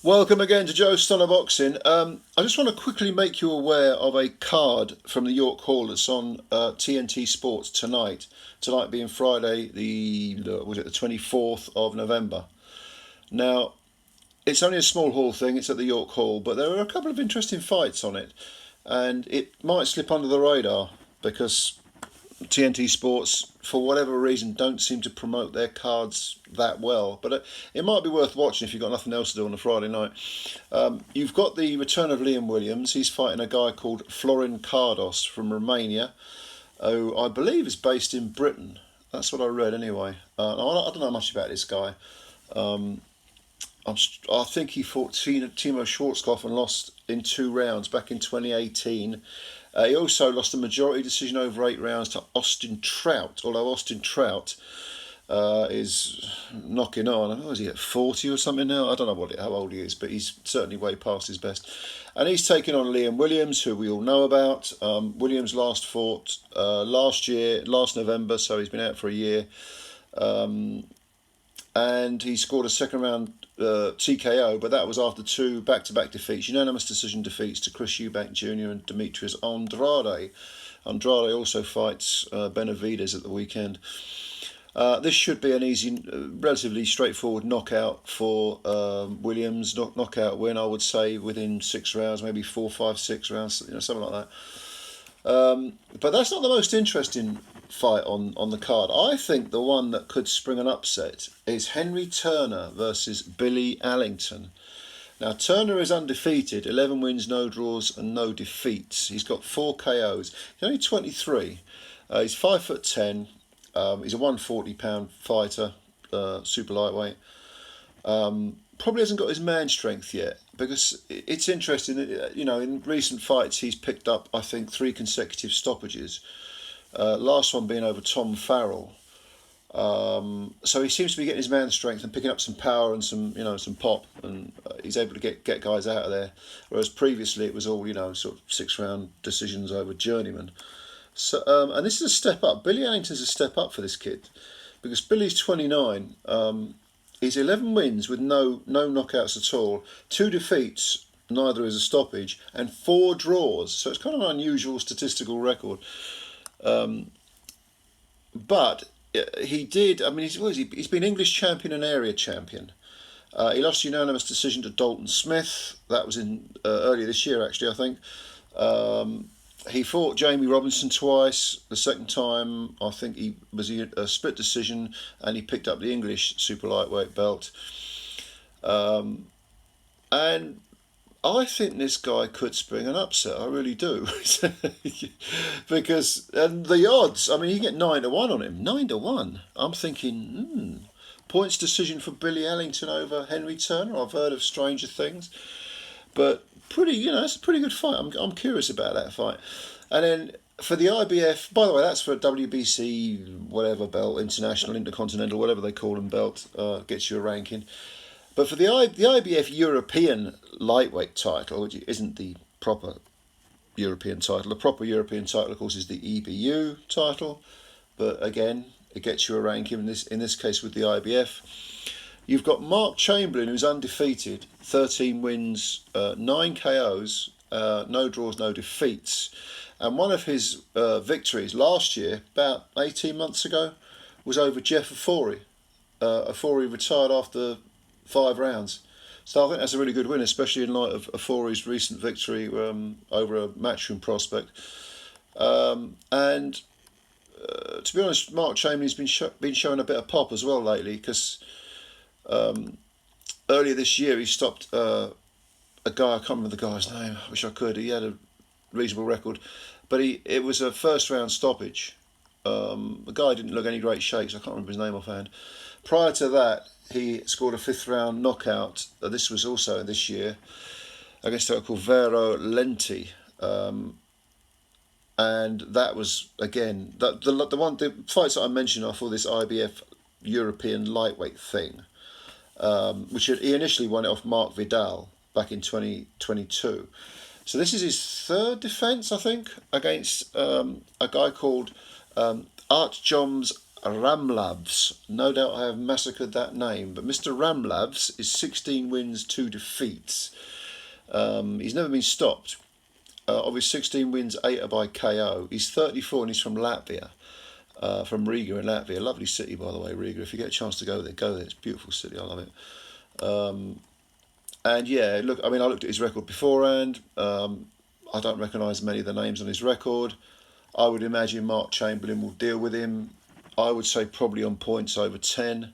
Welcome again to Joe Stunner Boxing. I just want to quickly make you aware of a card from the York Hall that's on TNT SPORT tonight. Tonight being Friday, the 24th of November. Now, it's only a small hall thing. It's at the York Hall, but there are a couple of interesting fights on it, and it might slip under the radar because TNT Sports, for whatever reason, don't seem to promote their cards that well. But it might be worth watching if you've got nothing else to do on a Friday night. You've got the return of Liam Williams. He's fighting a guy called Florin Cardos from Romania, who I believe is based in Britain. That's what I read anyway. I don't know much about this guy. I think he fought Timo Schwarzkopf and lost in 2 rounds back in 2018. He also lost a majority decision over 8 rounds to Austin Trout, although Austin Trout is knocking on. I don't know, is he at 40 or something now? I don't know how old he is, but he's certainly way past his best. And he's taking on Liam Williams, who we all know about. Williams last fought last November, so he's been out for a year. And he scored a second round TKO, but that was after 2 back-to-back defeats, unanimous decision defeats to Chris Eubank Jr. and Demetrius Andrade. Andrade also fights Benavides at the weekend. This should be an easy, relatively straightforward knockout for Williams. Knockout win, I would say, within 6 rounds, maybe 4, 5, 6 rounds, something like that. But that's not the most interesting fight on the card. I think the one that could spring an upset is Henry Turner versus Billy Allington. Now, Turner is undefeated, 11 wins, no draws and no defeats. He's got 4 KOs. He's only 23. He's 5'10". He's a 140-pound fighter, super lightweight. Probably hasn't got his man strength yet, because it's interesting that, in recent fights he's picked up, I think, 3 consecutive stoppages. Last one being over Tom Farrell. So he seems to be getting his man strength and picking up some power and some pop, and he's able to get guys out of there. Whereas previously it was all, sort of 6-round decisions over journeyman. So, and this is a step up. Billy Allington's a step up for this kid, because Billy's 29. He's 11 wins with no knockouts at all, 2 defeats, neither is a stoppage, and 4 draws. So it's kind of an unusual statistical record. But he did. I mean, he's been English champion and area champion. He lost unanimous decision to Dalton Smith. That was in earlier this year, actually, I think. He fought Jamie Robinson twice. The second time, I think he was a split decision, and he picked up the English super lightweight belt. And I think this guy could spring an upset. I really do. Because, and the odds, I mean, you get 9 to 1 on him. 9 to 1. I'm thinking, points decision for Billy Allington over Henry Turner. I've heard of stranger things. But it's a pretty good fight. I'm curious about that fight. And then for the IBF, by the way, that's for WBC, whatever belt, international, intercontinental, whatever they call them belt, gets you a ranking. But for the IBF European lightweight title, which isn't the proper European title, the proper European title, of course, is the EBU title. But again, it gets you a ranking in this case with the IBF. You've got Mark Chamberlain, who's undefeated, 13 wins, 9 KOs, no draws, no defeats. And one of his victories last year, about 18 months ago, was over Jeff Ofori. Ofori retired after 5 rounds. So I think that's a really good win, especially in light of Ofori's recent victory over a matchroom prospect. And to be honest, Mark Chamberlain's been showing a bit of pop as well lately, because earlier this year he stopped a guy, I can't remember the guy's name, I wish I could, he had a reasonable record, but it was a first round stoppage. The guy didn't look any great shakes, I can't remember his name offhand. Prior to that, he scored a 5th round knockout, this was also this year, against a guy called Vero Lenti. And that was, again, the fights that I mentioned are for this IBF European lightweight thing, which he initially won it off Mark Vidal back in 2022. So this is his 3rd defence, I think, against a guy called Artjoms Ramlavs. No doubt I have massacred that name, but Mr. Ramlavs is 16 wins, 2 defeats. He's never been stopped. Of his 16 wins, 8 are by KO. He's 34 and he's from Latvia, from Riga in Latvia. Lovely city, by the way, Riga. If you get a chance to go there, go there. It's a beautiful city. I love it. And yeah, look, I mean, I looked at his record beforehand. I don't recognise many of the names on his record. I would imagine Mark Chamberlain will deal with him. I would say probably on points over 10.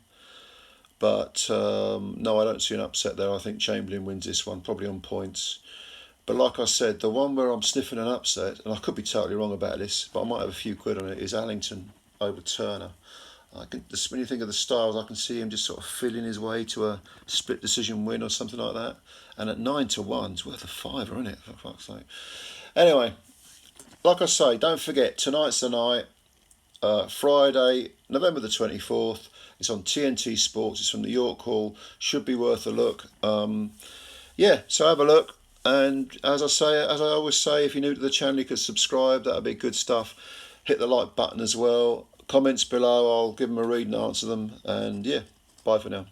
But no, I don't see an upset there. I think Chamberlain wins this one, probably on points. But like I said, the one where I'm sniffing an upset, and I could be totally wrong about this, but I might have a few quid on it, is Allington over Turner. When you think of the styles, I can see him just sort of feeling his way to a split decision win or something like that. And at 9 to 1, it's worth a fiver, isn't it? For fuck's sake. Anyway, like I say, don't forget, tonight's the night. Friday, November the 24th. It's on TNT Sports. It's from the York Hall. Should be worth a look. Yeah, so have a look. And as I always say, if you're new to the channel, you could subscribe. That'd be good stuff. Hit the like button as well. Comments below. I'll give them a read and answer them. And yeah, bye for now.